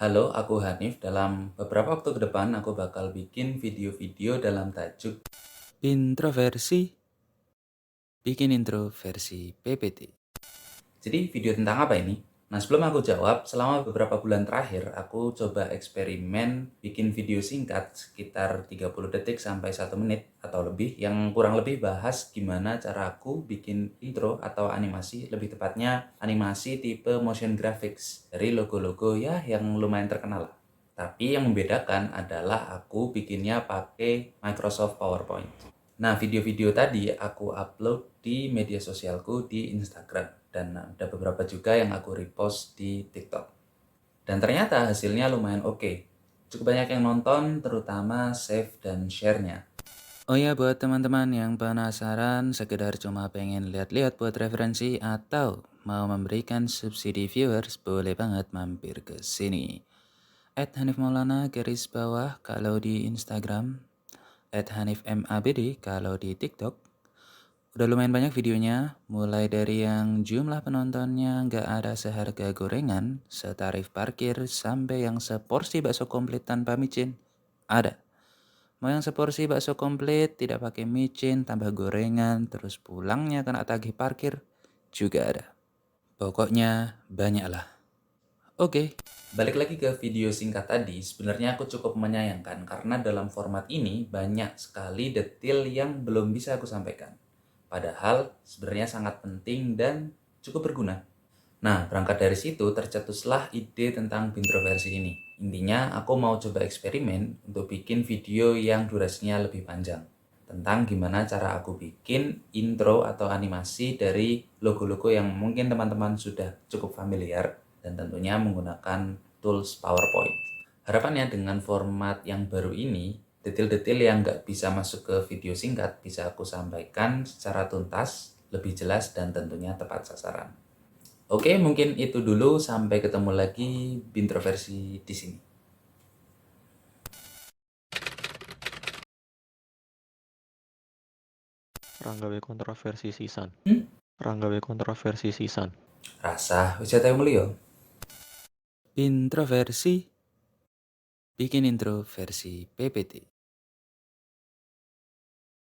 Halo, aku Hanif. Dalam beberapa waktu ke depan, aku bakal bikin video-video dalam tajuk introversi, bikin intro versi PPT. Jadi video tentang apa ini? Nah, sebelum aku jawab, selama beberapa bulan terakhir, aku coba eksperimen bikin video singkat sekitar 30 detik sampai 1 menit atau lebih, yang kurang lebih bahas gimana cara aku bikin intro atau animasi, lebih tepatnya animasi tipe motion graphics dari logo-logo ya yang lumayan terkenal. Tapi yang membedakan adalah aku bikinnya pakai Microsoft PowerPoint. Nah, video-video tadi aku upload di media sosialku di Instagram. Dan ada beberapa juga yang aku repost di TikTok. Dan ternyata hasilnya lumayan oke. Cukup banyak yang nonton, terutama save dan share-nya. Oh ya, buat teman-teman yang penasaran, sekedar cuma pengen lihat-lihat buat referensi atau mau memberikan subsidi viewers, boleh banget mampir ke sini. @hanifmaulana garis bawah kalau di Instagram, @hanifmabd kalau di TikTok. Udah lumayan banyak videonya, mulai dari yang jumlah penontonnya nggak ada seharga gorengan, setarif parkir, sampai yang seporsi bakso komplit tanpa micin. Ada. Mau yang seporsi bakso komplit, tidak pakai micin, tambah gorengan, terus pulangnya kena tagih parkir, juga ada. Pokoknya banyak lah. Oke, balik lagi ke video singkat tadi, sebenarnya aku cukup menyayangkan karena dalam format ini banyak sekali detail yang belum bisa aku sampaikan. Padahal sebenarnya sangat penting dan cukup berguna. Nah, berangkat dari situ tercetuslah ide tentang bintroversi ini. Intinya aku mau coba eksperimen untuk bikin video yang durasinya lebih panjang. Tentang gimana cara aku bikin intro atau animasi dari logo-logo yang mungkin teman-teman sudah cukup familiar dan tentunya menggunakan tools PowerPoint. Harapannya dengan format yang baru ini, detail-detail yang nggak bisa masuk ke video singkat bisa aku sampaikan secara tuntas, lebih jelas, dan tentunya tepat sasaran. Oke, mungkin itu dulu. Sampai ketemu lagi bintroversi di sini. Ranggawe kontroversi sisan. Hmm? Ranggawe kontroversi sisan. Rasa wisata yang mulia. Introversi, bikin intro versi PPT.